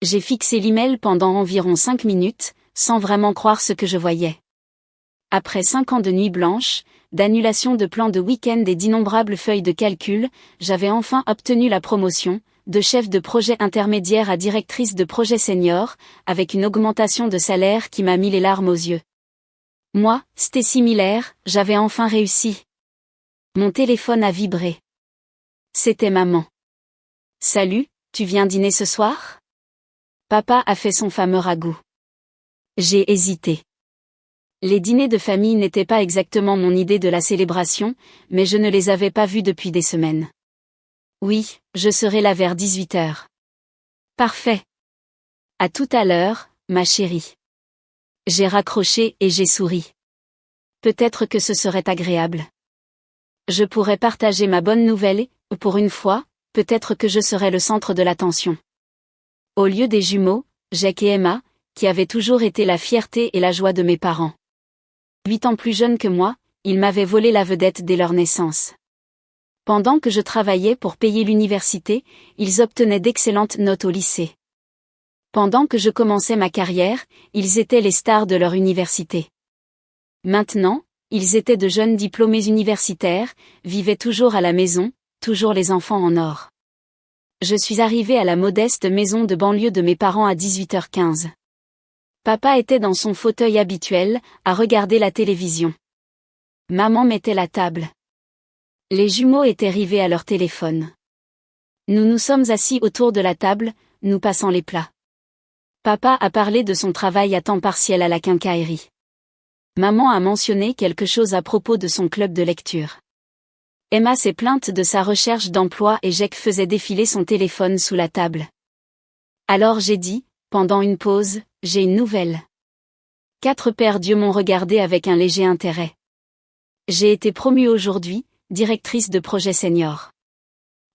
J'ai fixé l'email pendant environ 5 minutes, sans vraiment croire ce que je voyais. Après 5 ans de nuit blanche, d'annulation de plans de week-end et d'innombrables feuilles de calcul, j'avais enfin obtenu la promotion, de chef de projet intermédiaire à directrice de projet senior, avec une augmentation de salaire qui m'a mis les larmes aux yeux. Moi, Stacy Miller, j'avais enfin réussi. Mon téléphone a vibré. C'était maman. Salut, tu viens dîner ce soir? Papa a fait son fameux ragoût. J'ai hésité. Les dîners de famille n'étaient pas exactement mon idée de la célébration, mais je ne les avais pas vus depuis des semaines. Oui, je serai là vers 18h. Parfait. À tout à l'heure, ma chérie. J'ai raccroché et j'ai souri. Peut-être que ce serait agréable. Je pourrais partager ma bonne nouvelle et, pour une fois, peut-être que je serais le centre de l'attention. Au lieu des jumeaux, Jack et Emma, qui avaient toujours été la fierté et la joie de mes parents. 8 ans plus jeunes que moi, ils m'avaient volé la vedette dès leur naissance. Pendant que je travaillais pour payer l'université, ils obtenaient d'excellentes notes au lycée. Pendant que je commençais ma carrière, ils étaient les stars de leur université. Maintenant, ils étaient de jeunes diplômés universitaires, vivaient toujours à la maison, toujours les enfants en or. Je suis arrivée à la modeste maison de banlieue de mes parents à 18h15. Papa était dans son fauteuil habituel, à regarder la télévision. Maman mettait la table. Les jumeaux étaient rivés à leur téléphone. Nous nous sommes assis autour de la table, nous passant les plats. Papa a parlé de son travail à temps partiel à la quincaillerie. Maman a mentionné quelque chose à propos de son club de lecture. Emma s'est plainte de sa recherche d'emploi et Jack faisait défiler son téléphone sous la table. Alors j'ai dit, pendant une pause, j'ai une nouvelle. 4 pères d'yeux m'ont regardé avec un léger intérêt. J'ai été promue aujourd'hui, directrice de projet senior.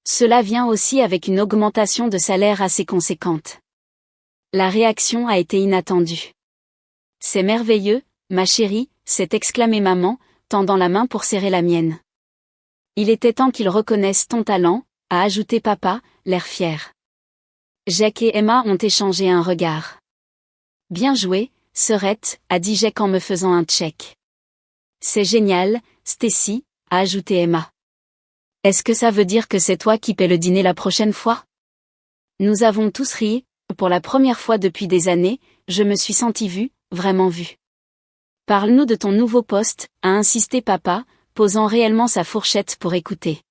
Cela vient aussi avec une augmentation de salaire assez conséquente. La réaction a été inattendue. C'est merveilleux, ma chérie, s'est exclamée maman, tendant la main pour serrer la mienne. Il était temps qu'ils reconnaissent ton talent, a ajouté papa, l'air fier. Jack et Emma ont échangé un regard. Bien joué, sœurette, a dit Jack en me faisant un check. C'est génial, Stacy, a ajouté Emma. Est-ce que ça veut dire que c'est toi qui paies le dîner la prochaine fois? Nous avons tous ri, pour la première fois depuis des années, je me suis sentie vue, vraiment vue. Parle-nous de ton nouveau poste, a insisté papa, posant réellement sa fourchette pour écouter.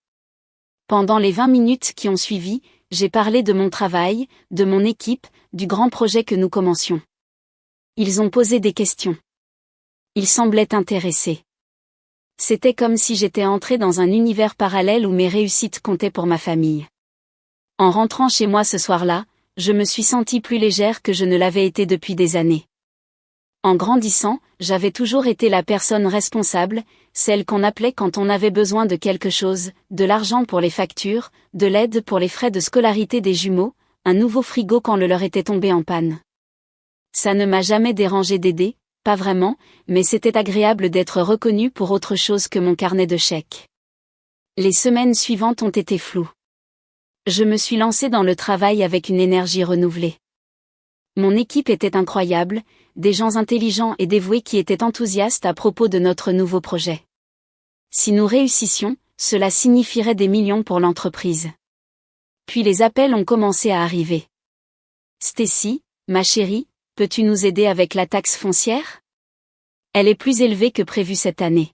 Pendant les 20 minutes qui ont suivi, j'ai parlé de mon travail, de mon équipe, du grand projet que nous commencions. Ils ont posé des questions. Ils semblaient intéressés. C'était comme si j'étais entrée dans un univers parallèle où mes réussites comptaient pour ma famille. En rentrant chez moi ce soir-là, je me suis sentie plus légère que je ne l'avais été depuis des années. En grandissant, j'avais toujours été la personne responsable, celle qu'on appelait quand on avait besoin de quelque chose, de l'argent pour les factures, de l'aide pour les frais de scolarité des jumeaux, un nouveau frigo quand le leur était tombé en panne. Ça ne m'a jamais dérangé d'aider, pas vraiment, mais c'était agréable d'être reconnue pour autre chose que mon carnet de chèques. Les semaines suivantes ont été floues. Je me suis lancée dans le travail avec une énergie renouvelée. Mon équipe était incroyable, des gens intelligents et dévoués qui étaient enthousiastes à propos de notre nouveau projet. Si nous réussissions, cela signifierait des millions pour l'entreprise. Puis les appels ont commencé à arriver. Stacy, ma chérie, peux-tu nous aider avec la taxe foncière? Elle est plus élevée que prévu cette année.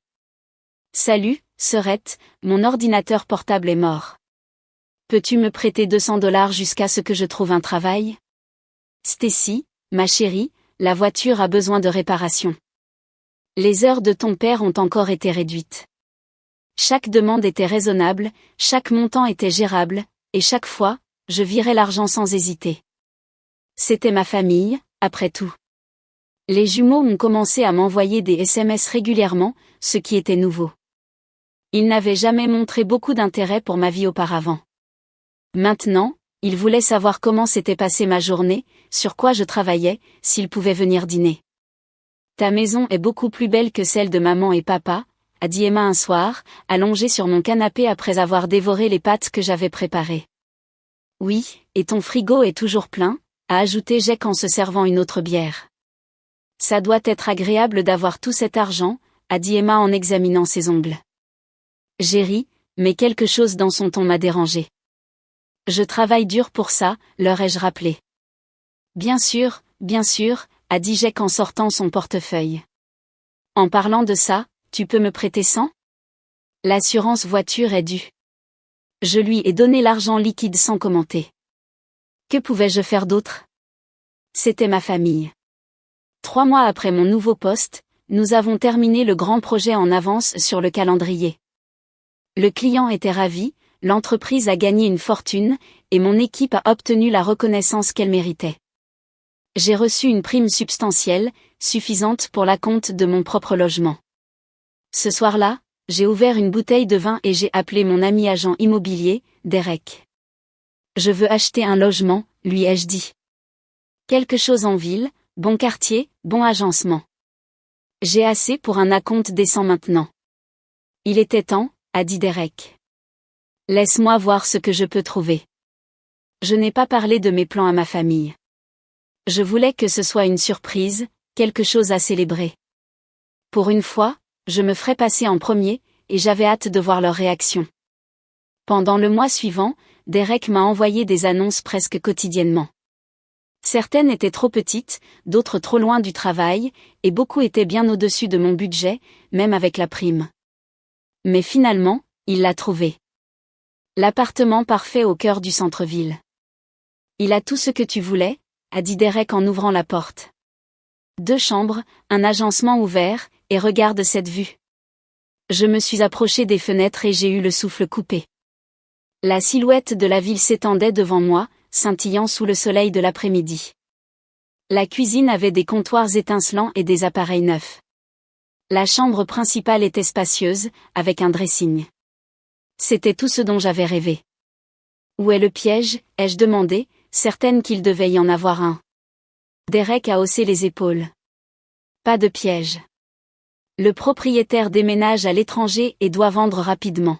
Salut, sœurette, mon ordinateur portable est mort. Peux-tu me prêter $200 jusqu'à ce que je trouve un travail? Stacy, ma chérie, la voiture a besoin de réparation. Les heures de ton père ont encore été réduites. Chaque demande était raisonnable, chaque montant était gérable, et chaque fois, je virais l'argent sans hésiter. C'était ma famille, après tout. Les jumeaux ont commencé à m'envoyer des SMS régulièrement, ce qui était nouveau. Ils n'avaient jamais montré beaucoup d'intérêt pour ma vie auparavant. Maintenant, ils voulaient savoir comment s'était passée ma journée, sur quoi je travaillais, s'ils pouvaient venir dîner. Ta maison est beaucoup plus belle que celle de maman et papa, a dit Emma un soir, allongée sur mon canapé après avoir dévoré les pâtes que j'avais préparées. Oui, et ton frigo est toujours plein, a ajouté Jake en se servant une autre bière. Ça doit être agréable d'avoir tout cet argent, a dit Emma en examinant ses ongles. J'ai ri, mais quelque chose dans son ton m'a dérangé. Je travaille dur pour ça, leur ai-je rappelé. Bien sûr, a dit Jake en sortant son portefeuille. En parlant de ça, tu peux me prêter 100 ? L'assurance voiture est due. Je lui ai donné l'argent liquide sans commenter. Que pouvais-je faire d'autre ? C'était ma famille. 3 mois après mon nouveau poste, nous avons terminé le grand projet en avance sur le calendrier. Le client était ravi, l'entreprise a gagné une fortune, et mon équipe a obtenu la reconnaissance qu'elle méritait. J'ai reçu une prime substantielle, suffisante pour l'acompte de mon propre logement. Ce soir-là, j'ai ouvert une bouteille de vin et j'ai appelé mon ami agent immobilier, Derek. Je veux acheter un logement, lui ai-je dit. Quelque chose en ville, bon quartier, bon agencement. J'ai assez pour un acompte décent maintenant. Il était temps, a dit Derek. Laisse-moi voir ce que je peux trouver. Je n'ai pas parlé de mes plans à ma famille. Je voulais que ce soit une surprise, quelque chose à célébrer. Pour une fois, je me ferais passer en premier, et j'avais hâte de voir leur réaction. Pendant le mois suivant, Derek m'a envoyé des annonces presque quotidiennement. Certaines étaient trop petites, d'autres trop loin du travail, et beaucoup étaient bien au-dessus de mon budget, même avec la prime. Mais finalement, il l'a trouvé. L'appartement parfait au cœur du centre-ville. Il a tout ce que tu voulais, a dit Derek en ouvrant la porte. 2 chambres, un agencement ouvert, et regarde cette vue. Je me suis approché des fenêtres et j'ai eu le souffle coupé. La silhouette de la ville s'étendait devant moi, scintillant sous le soleil de l'après-midi. La cuisine avait des comptoirs étincelants et des appareils neufs. La chambre principale était spacieuse, avec un dressing. C'était tout ce dont j'avais rêvé. Où est le piège, ai-je demandé, certaine qu'il devait y en avoir un. Derek a haussé les épaules. Pas de piège. Le propriétaire déménage à l'étranger et doit vendre rapidement.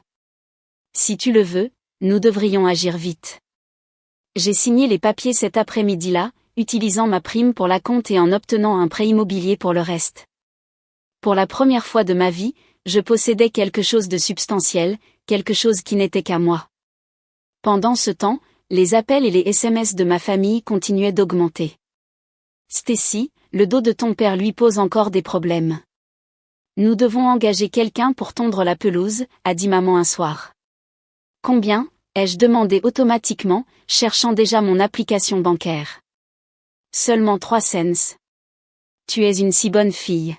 Si tu le veux, nous devrions agir vite. J'ai signé les papiers cet après-midi-là, utilisant ma prime pour l'acompte et en obtenant un prêt immobilier pour le reste. Pour la première fois de ma vie, je possédais quelque chose de substantiel, quelque chose qui n'était qu'à moi. Pendant ce temps, les appels et les SMS de ma famille continuaient d'augmenter. Stacy, le dos de ton père lui pose encore des problèmes. Nous devons engager quelqu'un pour tondre la pelouse, a dit maman un soir. Combien ? Ai-je demandé automatiquement, cherchant déjà mon application bancaire. Seulement 3 cents. Tu es une si bonne fille.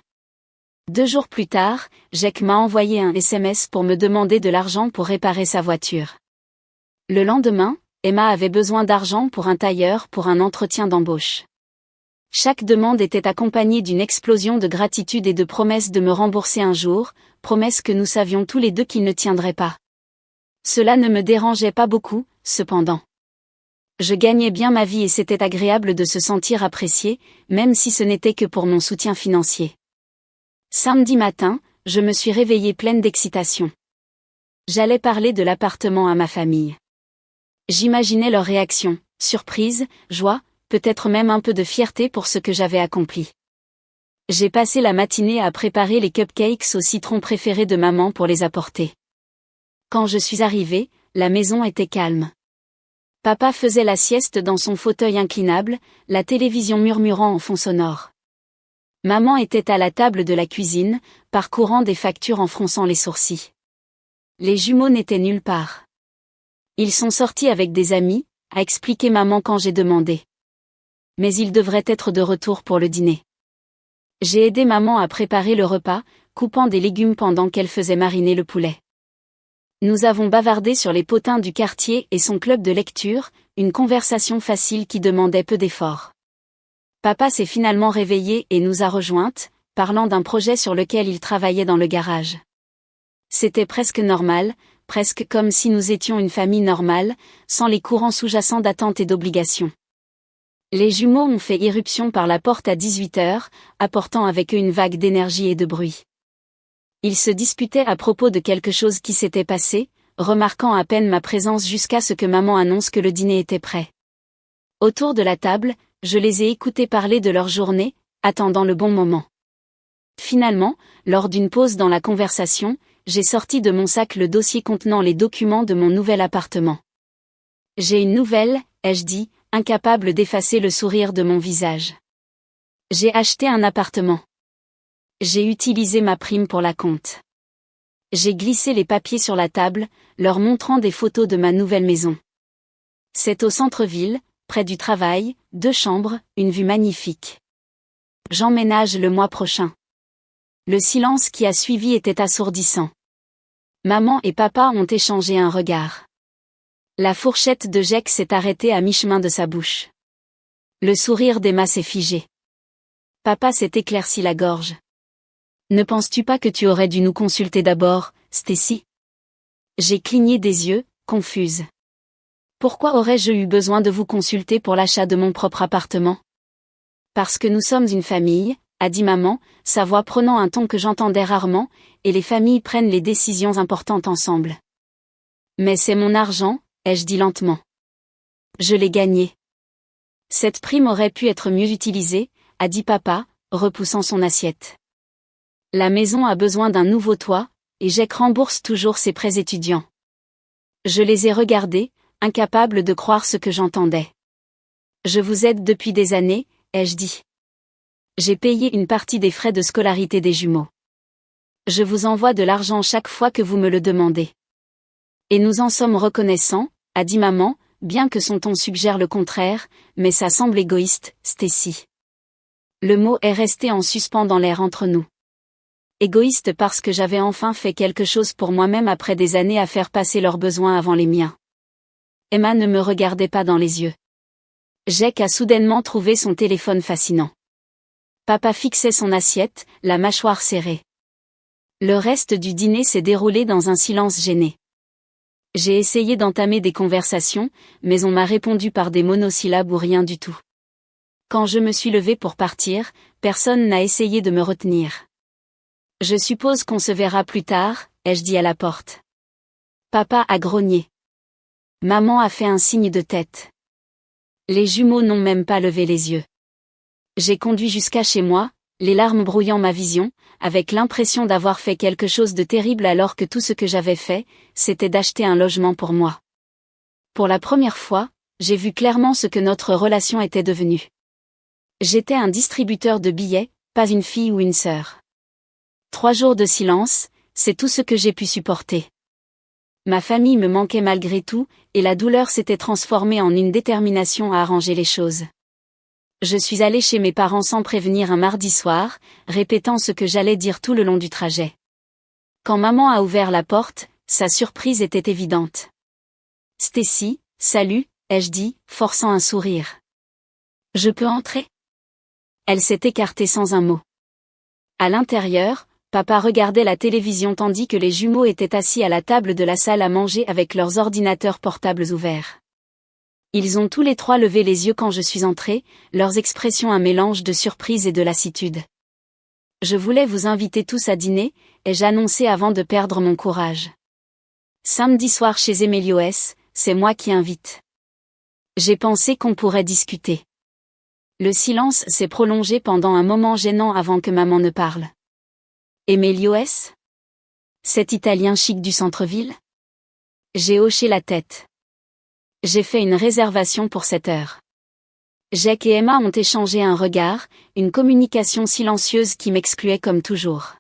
2 jours plus tard, Jake m'a envoyé un SMS pour me demander de l'argent pour réparer sa voiture. Le lendemain, Emma avait besoin d'argent pour un tailleur pour un entretien d'embauche. Chaque demande était accompagnée d'une explosion de gratitude et de promesses de me rembourser un jour, promesses que nous savions tous les deux qu'il ne tiendrait pas. Cela ne me dérangeait pas beaucoup, cependant. Je gagnais bien ma vie et c'était agréable de se sentir apprécié, même si ce n'était que pour mon soutien financier. Samedi matin, je me suis réveillée pleine d'excitation. J'allais parler de l'appartement à ma famille. J'imaginais leur réaction, surprise, joie, peut-être même un peu de fierté pour ce que j'avais accompli. J'ai passé la matinée à préparer les cupcakes au citron préférés de maman pour les apporter. Quand je suis arrivée, la maison était calme. Papa faisait la sieste dans son fauteuil inclinable, la télévision murmurant en fond sonore. Maman était à la table de la cuisine, parcourant des factures en fronçant les sourcils. Les jumeaux n'étaient nulle part. Ils sont sortis avec des amis, a expliqué maman quand j'ai demandé. Mais ils devraient être de retour pour le dîner. J'ai aidé maman à préparer le repas, coupant des légumes pendant qu'elle faisait mariner le poulet. Nous avons bavardé sur les potins du quartier et son club de lecture, une conversation facile qui demandait peu d'efforts. Papa s'est finalement réveillé et nous a rejointes, parlant d'un projet sur lequel il travaillait dans le garage. C'était presque normal, presque comme si nous étions une famille normale, sans les courants sous-jacents d'attente et d'obligation. Les jumeaux ont fait irruption par la porte à 18h, apportant avec eux une vague d'énergie et de bruit. Ils se disputaient à propos de quelque chose qui s'était passé, remarquant à peine ma présence jusqu'à ce que maman annonce que le dîner était prêt. Autour de la table, je les ai écoutés parler de leur journée, attendant le bon moment. Finalement, lors d'une pause dans la conversation, j'ai sorti de mon sac le dossier contenant les documents de mon nouvel appartement. J'ai une nouvelle, ai-je dit, incapable d'effacer le sourire de mon visage. J'ai acheté un appartement. J'ai utilisé ma prime pour la compte. J'ai glissé les papiers sur la table, leur montrant des photos de ma nouvelle maison. C'est au centre-ville, près du travail, 2 chambres, une vue magnifique. J'emménage le mois prochain. Le silence qui a suivi était assourdissant. Maman et papa ont échangé un regard. La fourchette de Jake s'est arrêtée à mi-chemin de sa bouche. Le sourire d'Emma s'est figé. Papa s'est éclairci la gorge. Ne penses-tu pas que tu aurais dû nous consulter d'abord, Stacy? J'ai cligné des yeux, confuse. Pourquoi aurais-je eu besoin de vous consulter pour l'achat de mon propre appartement? Parce que nous sommes une famille, a dit maman, sa voix prenant un ton que j'entendais rarement, et les familles prennent les décisions importantes ensemble. Mais c'est mon argent, ai-je dit lentement. Je l'ai gagné. Cette prime aurait pu être mieux utilisée, a dit papa, repoussant son assiette. La maison a besoin d'un nouveau toit, et Jake rembourse toujours ses prêts étudiants. Je les ai regardés, incapable de croire ce que j'entendais. Je vous aide depuis des années, ai-je dit. J'ai payé une partie des frais de scolarité des jumeaux. Je vous envoie de l'argent chaque fois que vous me le demandez. Et nous en sommes reconnaissants, a dit maman, bien que son ton suggère le contraire, mais ça semble égoïste, Stacy. Le mot est resté en suspens dans l'air entre nous. Égoïste parce que j'avais enfin fait quelque chose pour moi-même après des années à faire passer leurs besoins avant les miens. Emma ne me regardait pas dans les yeux. Jake a soudainement trouvé son téléphone fascinant. Papa fixait son assiette, la mâchoire serrée. Le reste du dîner s'est déroulé dans un silence gêné. J'ai essayé d'entamer des conversations, mais on m'a répondu par des monosyllabes ou rien du tout. Quand je me suis levée pour partir, personne n'a essayé de me retenir. Je suppose qu'on se verra plus tard, ai-je dit à la porte. Papa a grogné. Maman a fait un signe de tête. Les jumeaux n'ont même pas levé les yeux. J'ai conduit jusqu'à chez moi, les larmes brouillant ma vision, avec l'impression d'avoir fait quelque chose de terrible alors que tout ce que j'avais fait, c'était d'acheter un logement pour moi. Pour la première fois, j'ai vu clairement ce que notre relation était devenue. J'étais un distributeur de billets, pas une fille ou une sœur. 3 jours de silence, c'est tout ce que j'ai pu supporter. Ma famille me manquait malgré tout, et la douleur s'était transformée en une détermination à arranger les choses. Je suis allée chez mes parents sans prévenir un mardi soir, répétant ce que j'allais dire tout le long du trajet. Quand maman a ouvert la porte, sa surprise était évidente. Stacy, salut, ai-je dit, forçant un sourire. Je peux entrer? Elle s'est écartée sans un mot. À l'intérieur, papa regardait la télévision tandis que les jumeaux étaient assis à la table de la salle à manger avec leurs ordinateurs portables ouverts. Ils ont tous les 3 levé les yeux quand je suis entrée, leurs expressions un mélange de surprise et de lassitude. Je voulais vous inviter tous à dîner, ai-je annoncé avant de perdre mon courage. Samedi soir chez Emilio S., c'est moi qui invite. J'ai pensé qu'on pourrait discuter. Le silence s'est prolongé pendant un moment gênant avant que maman ne parle. Emilio S.? Cet Italien chic du centre-ville? J'ai hoché la tête. J'ai fait une réservation pour cette heure. Jake et Emma ont échangé un regard, une communication silencieuse qui m'excluait comme toujours.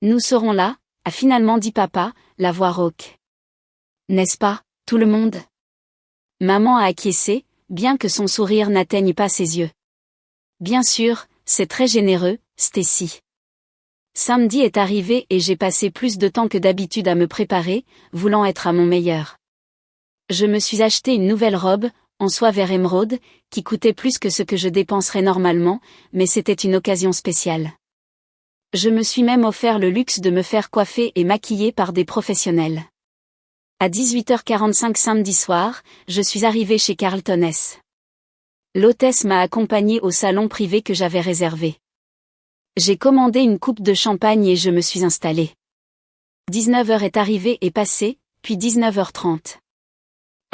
Nous serons là, a finalement dit papa, la voix rauque. N'est-ce pas, tout le monde? Maman a acquiescé, bien que son sourire n'atteigne pas ses yeux. Bien sûr, c'est très généreux, Stacy. Samedi est arrivé et j'ai passé plus de temps que d'habitude à me préparer, voulant être à mon meilleur. Je me suis acheté une nouvelle robe, en soie vert émeraude, qui coûtait plus que ce que je dépenserais normalement, mais c'était une occasion spéciale. Je me suis même offert le luxe de me faire coiffer et maquiller par des professionnels. À 18h45 samedi soir, je suis arrivée chez Carlton S. L'hôtesse m'a accompagnée au salon privé que j'avais réservé. J'ai commandé une coupe de champagne et je me suis installée. 19h est arrivée et passée, puis 19h30.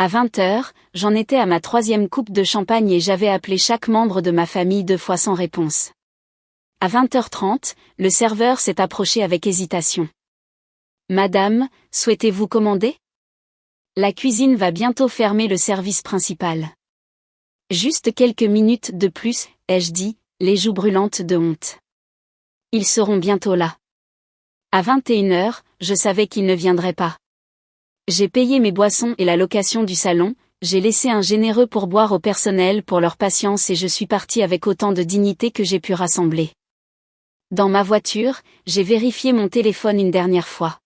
À 20h, j'en étais à ma 3e coupe de champagne et j'avais appelé chaque membre de ma famille 2 fois sans réponse. À 20h30, le serveur s'est approché avec hésitation. Madame, souhaitez-vous commander? La cuisine va bientôt fermer le service principal. Juste quelques minutes de plus, ai-je dit, les joues brûlantes de honte. Ils seront bientôt là. À 21h, je savais qu'ils ne viendraient pas. J'ai payé mes boissons et la location du salon, j'ai laissé un généreux pourboire au personnel pour leur patience et je suis parti avec autant de dignité que j'ai pu rassembler. Dans ma voiture, j'ai vérifié mon téléphone une dernière fois.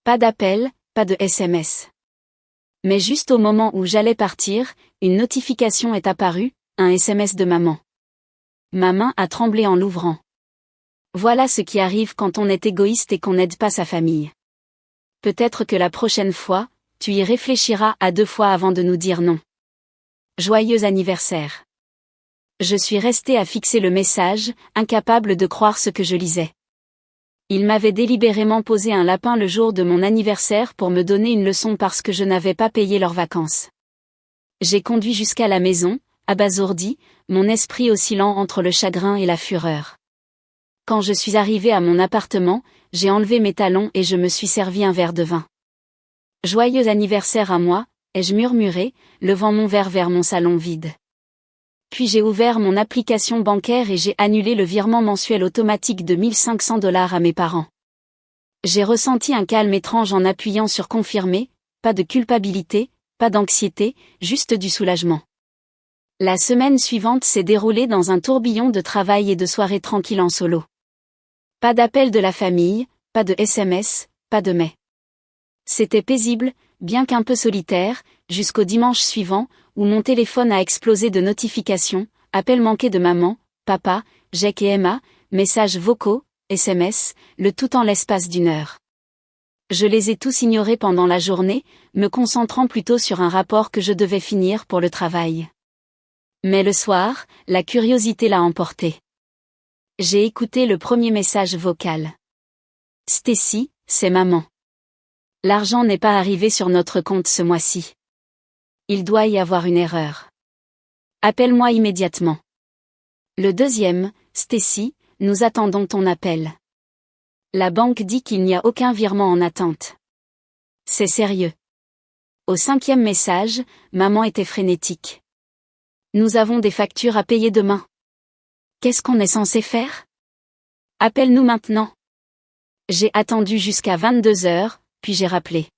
Pas d'appel, pas de SMS. Mais juste au moment où j'allais partir, une notification est apparue, un SMS de maman. Ma main a tremblé en l'ouvrant. Voilà ce qui arrive quand on est égoïste et qu'on n'aide pas sa famille. Peut-être que la prochaine fois, tu y réfléchiras à 2 fois avant de nous dire non. Joyeux anniversaire. Je suis resté à fixer le message, incapable de croire ce que je lisais. Il m'avait délibérément posé un lapin le jour de mon anniversaire pour me donner une leçon parce que je n'avais pas payé leurs vacances. J'ai conduit jusqu'à la maison, abasourdi, mon esprit oscillant entre le chagrin et la fureur. Quand je suis arrivé à mon appartement, j'ai enlevé mes talons et je me suis servi un verre de vin. Joyeux anniversaire à moi, ai-je murmuré, levant mon verre vers mon salon vide. Puis j'ai ouvert mon application bancaire et j'ai annulé le virement mensuel automatique de $1 500 à mes parents. J'ai ressenti un calme étrange en appuyant sur confirmer, pas de culpabilité, pas d'anxiété, juste du soulagement. La semaine suivante s'est déroulée dans un tourbillon de travail et de soirées tranquilles en solo. Pas d'appel de la famille, pas de SMS, pas de mail. C'était paisible, bien qu'un peu solitaire, jusqu'au dimanche suivant, où mon téléphone a explosé de notifications, appels manqués de maman, papa, Jack et Emma, messages vocaux, SMS, le tout en l'espace d'1 heure. Je les ai tous ignorés pendant la journée, me concentrant plutôt sur un rapport que je devais finir pour le travail. Mais le soir, la curiosité l'a emporté. J'ai écouté le premier message vocal. Stacy, c'est maman. L'argent n'est pas arrivé sur notre compte ce mois-ci. Il doit y avoir une erreur. Appelle-moi immédiatement. Le deuxième, Stacy, nous attendons ton appel. La banque dit qu'il n'y a aucun virement en attente. C'est sérieux. Au 5e message, maman était frénétique. Nous avons des factures à payer demain. Qu'est-ce qu'on est censé faire? Appelle-nous maintenant. J'ai attendu jusqu'à 22h, puis j'ai rappelé.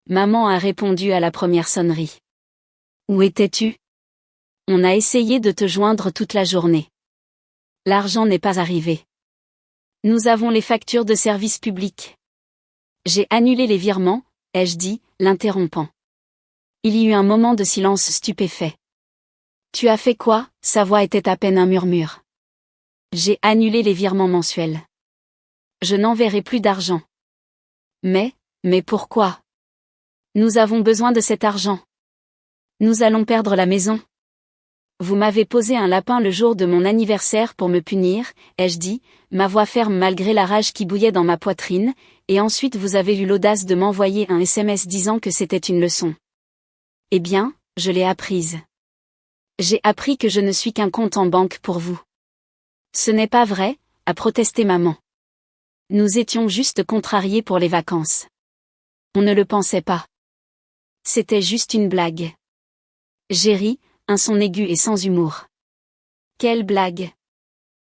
Maman a répondu à la première sonnerie. Où étais-tu? On a essayé de te joindre toute la journée. L'argent n'est pas arrivé. Nous avons les factures de service public. J'ai annulé les virements, ai-je dit, l'interrompant. Il y eut un moment de silence stupéfait. Tu as fait quoi? Sa voix était à peine un murmure. J'ai annulé les virements mensuels. Je n'enverrai plus d'argent. Mais pourquoi? Nous avons besoin de cet argent. Nous allons perdre la maison. Vous m'avez posé un lapin le jour de mon anniversaire pour me punir, ai-je dit, ma voix ferme malgré la rage qui bouillait dans ma poitrine, et ensuite vous avez eu l'audace de m'envoyer un SMS disant que c'était une leçon. Eh bien, je l'ai apprise. J'ai appris que je ne suis qu'un compte en banque pour vous. Ce n'est pas vrai, a protesté maman. Nous étions juste contrariés pour les vacances. On ne le pensait pas. C'était juste une blague. J'ai ri, un son aigu et sans humour. Quelle blague!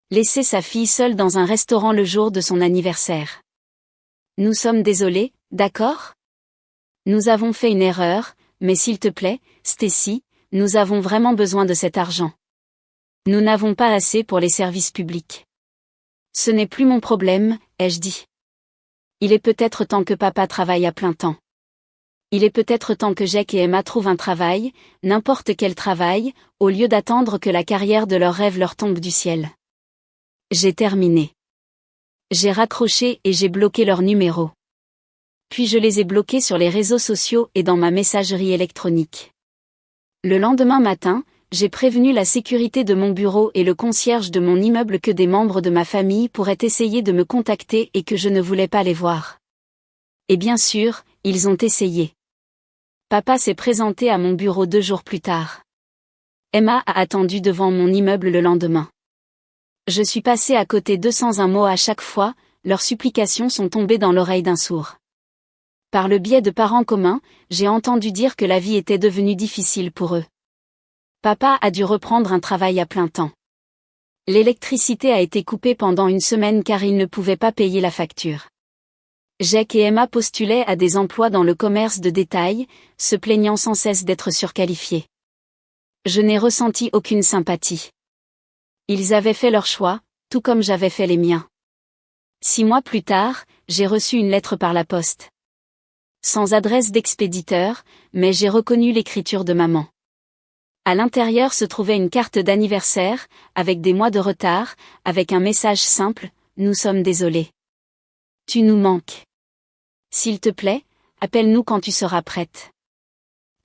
Laisser sa fille seule dans un restaurant le jour de son anniversaire. Nous sommes désolés, d'accord? Nous avons fait une erreur, mais s'il te plaît, Stacy, nous avons vraiment besoin de cet argent. Nous n'avons pas assez pour les services publics. Ce n'est plus mon problème, ai-je dit. Il est peut-être temps que papa travaille à plein temps. Il est peut-être temps que Jack et Emma trouvent un travail, n'importe quel travail, au lieu d'attendre que la carrière de leurs rêves leur tombe du ciel. J'ai terminé. J'ai raccroché et j'ai bloqué leur numéro. Puis je les ai bloqués sur les réseaux sociaux et dans ma messagerie électronique. Le lendemain matin, j'ai prévenu la sécurité de mon bureau et le concierge de mon immeuble que des membres de ma famille pourraient essayer de me contacter et que je ne voulais pas les voir. Et bien sûr, ils ont essayé. Papa s'est présenté à mon bureau 2 jours plus tard. Emma a attendu devant mon immeuble le lendemain. Je suis passé à côté d'eux sans un mot à chaque fois, leurs supplications sont tombées dans l'oreille d'un sourd. Par le biais de parents communs, j'ai entendu dire que la vie était devenue difficile pour eux. Papa a dû reprendre un travail à plein temps. L'électricité a été coupée pendant une semaine car il ne pouvait pas payer la facture. Jake et Emma postulaient à des emplois dans le commerce de détail, se plaignant sans cesse d'être surqualifiés. Je n'ai ressenti aucune sympathie. Ils avaient fait leur choix, tout comme j'avais fait les miens. 6 mois plus tard, j'ai reçu une lettre par la poste. Sans adresse d'expéditeur, mais j'ai reconnu l'écriture de maman. À l'intérieur se trouvait une carte d'anniversaire, avec des mois de retard, avec un message simple, « Nous sommes désolés. Tu nous manques. S'il te plaît, appelle-nous quand tu seras prête. »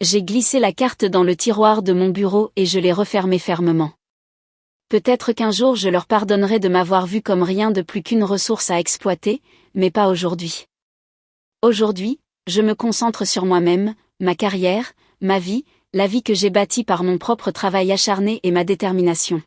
J'ai glissé la carte dans le tiroir de mon bureau et je l'ai refermée fermement. Peut-être qu'un jour je leur pardonnerai de m'avoir vu comme rien de plus qu'une ressource à exploiter, mais pas aujourd'hui. Aujourd'hui, je me concentre sur moi-même, ma carrière, ma vie, la vie que j'ai bâtie par mon propre travail acharné et ma détermination.